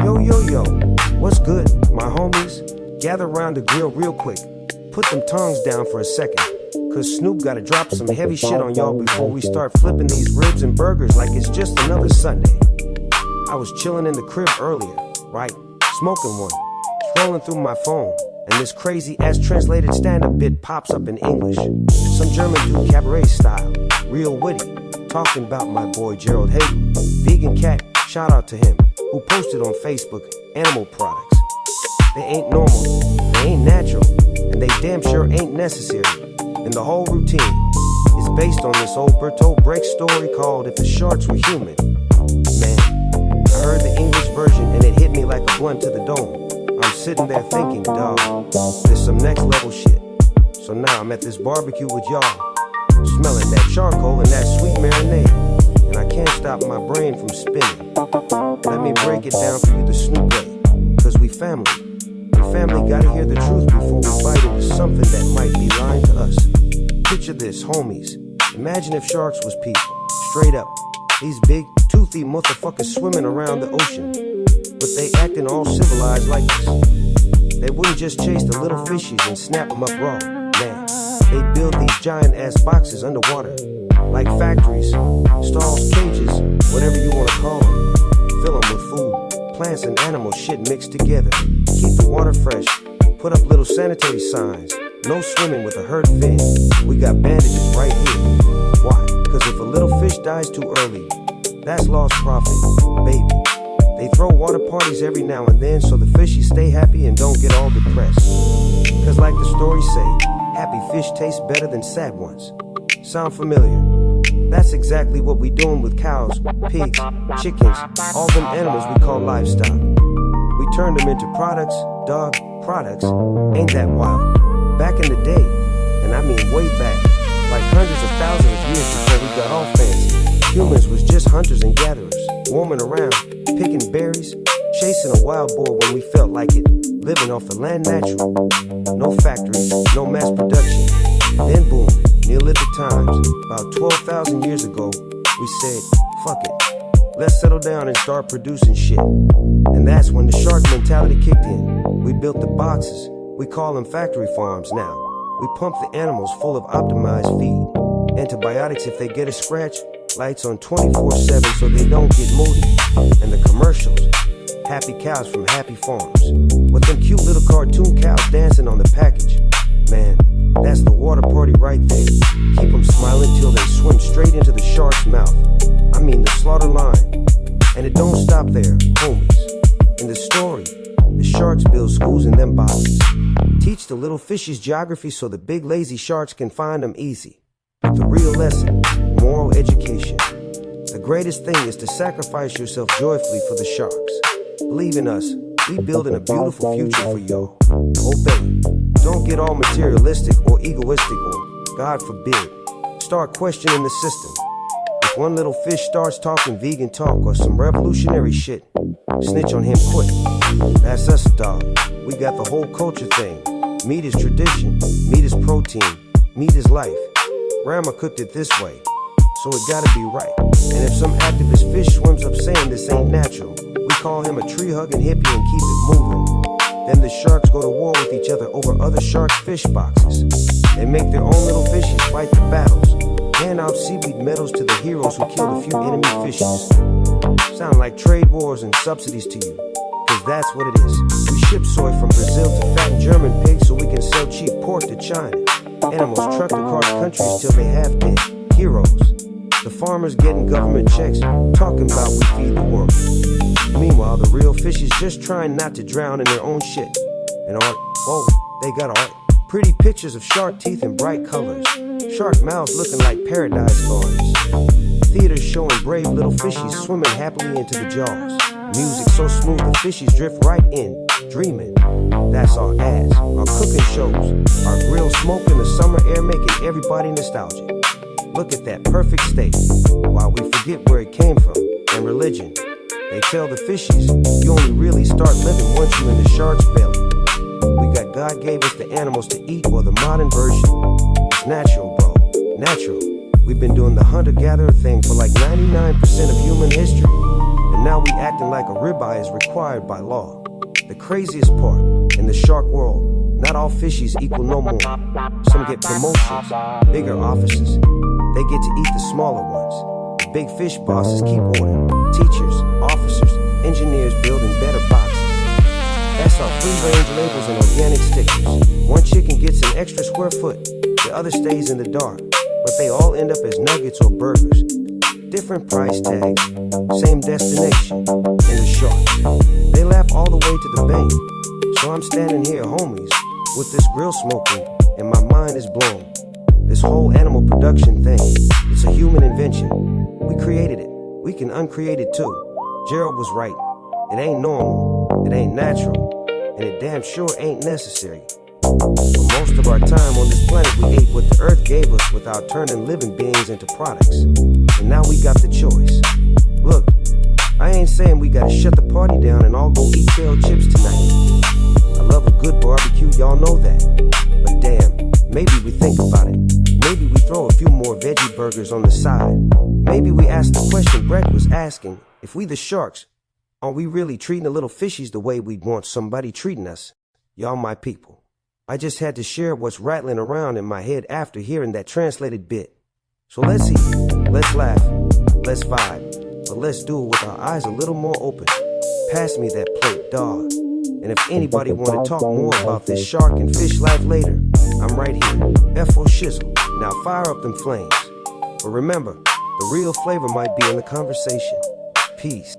Yo, what's good, my homies? Gather round the grill real quick. Put them tongues down for a second, cause Snoop gotta drop some heavy shit on y'all before we start flipping these ribs and burgers like it's just another Sunday. I was chilling in the crib earlier, right? Smoking one, scrolling through my phone, and this crazy ass translated stand-up bit pops up in English. Some German dude cabaret style, real witty, talking about my boy Gerald Hagel, vegan cat, shout out to him, who posted on Facebook animal products. They ain't normal, they ain't natural, and they damn sure ain't necessary. And the whole routine is based on this old Bertolt Brecht story called If the Sharks Were Human. Man, I heard the English version and it hit me like a blunt to the dome. I'm sitting there thinking, dawg, this some next level shit. So now I'm at this barbecue with y'all, smelling that charcoal and that sweet marinade, and I can't stop my brain from spinning. Let me break it down for you the Snoop way, cause we family. And family gotta hear the truth before we bite into something that might be lying to us. Picture this, homies. Imagine if sharks was people. Straight up. These big, toothy motherfuckers swimming around the ocean. But they acting all civilized like this. They wouldn't just chase the little fishies and snap them up raw. Man, they build these giant ass boxes underwater. Like factories, stalls, cages, whatever you wanna call them. Fill them with food, plants and animal shit mixed together. Keep the water fresh, put up little sanitary signs. No swimming with a hurt fin. We got bandages right here. Why? Cause if a little fish dies too early, that's lost profit, baby. They throw water parties every now and then so the fishies stay happy and don't get all depressed. Cause like the stories say, happy fish taste better than sad ones. Sound familiar? That's exactly what we doing with cows, pigs, chickens, all them animals we call livestock. We turned them into products, dog, products. Ain't that wild? Back in the day, and I mean way back, like hundreds of thousands of years before we got all fancy, humans was just hunters and gatherers, roaming around, picking berries, chasing a wild boar when we felt like it, living off the land natural. No factories, no mass production. Then boom, Neolithic times, about 12,000 years ago, we said, fuck it, let's settle down and start producing shit. And that's when the shark mentality kicked in. We built the boxes, we call them factory farms now. We pump the animals full of optimized feed. Antibiotics if they get a scratch, lights on 24/7 so they don't get moody. And the commercials, happy cows from happy farms, with them cute little cartoon cows dancing on the package. Man, that's the water party right there. Keep them smiling till they swim straight into the shark's mouth. I mean the slaughter line. And it don't stop there, homies. In the story, the sharks build schools in them boxes. Teach the little fishies geography so the big lazy sharks can find them easy. But the real lesson, moral education. The greatest thing is to sacrifice yourself joyfully for the sharks. Believe in us, we building a beautiful future for y'all. Obey. Don't get all materialistic or egoistic or, God forbid, start questioning the system. If one little fish starts talking vegan talk or some revolutionary shit, snitch on him quick. That's us, dog. We got the whole culture thing. Meat is tradition, meat is protein, meat is life. Grandma cooked it this way, so it gotta be right. And if some activist fish swims up saying this ain't natural, we call him a tree-hugging hippie and keep it moving. Then the sharks go to war with each other over other shark fish boxes. They make their own little fishes fight the battles, hand out seaweed medals to the heroes who killed a few enemy fishes. Sound like trade wars and subsidies to you, cause that's what it is. We ship soy from Brazil to fatten German pigs so we can sell cheap pork to China. Animals trucked across countries till they half dead. Heroes. The farmers getting government checks, talking about we feed the world. Meanwhile, the real fishes just trying not to drown in their own shit. And art, oh, they got art. Pretty pictures of shark teeth in bright colors. Shark mouths looking like paradise gardens. Theaters showing brave little fishies swimming happily into the jaws. Music so smooth the fishies drift right in, dreaming. That's our ads, our cooking shows, our grill smoke in the summer air making everybody nostalgic. Look at that perfect state, while we forget where it came from, and religion. They tell the fishies, you only really start living once you're in the shark's belly. We got God gave us the animals to eat, or the modern version. It's natural, bro, natural. We've been doing the hunter-gatherer thing for like 99% of human history. And now we acting like a ribeye is required by law. The craziest part, in the shark world, not all fishies equal no more. Some get promotions, bigger offices. They get to eat the smaller ones. The big fish bosses keep order. Teachers, officers, engineers building better boxes. That's our free-range labels and organic stickers. One chicken gets an extra square foot, the other stays in the dark, but they all end up as nuggets or burgers. Different price tags, same destination, in the shark. They laugh all the way to the bank. So I'm standing here, homies, with this grill smoking, and my mind is blown. This whole animal production thing, it's a human invention. We created it, we can uncreate it too. Gerald was right, it ain't normal, it ain't natural, and it damn sure ain't necessary. For most of our time on this planet, we ate what the earth gave us without turning living beings into products. And now we got the choice. Look, I ain't saying we gotta shut the party down and all go eat kale chips tonight. I love a good barbecue, y'all know that. But damn, maybe we think about it. Maybe we throw a few more veggie burgers on the side. Maybe we ask the question Brecht was asking. If we the sharks, are we really treating the little fishies the way we'd want somebody treating us? Y'all my people. I just had to share what's rattling around in my head after hearing that translated bit. So let's eat, let's laugh, let's vibe, but let's do it with our eyes a little more open. Pass me that plate, dog. And if anybody want to talk more about this shark and fish life later, I'm right here, F.O. Shizzle. Now fire up them flames. But remember, the real flavor might be in the conversation. Peace.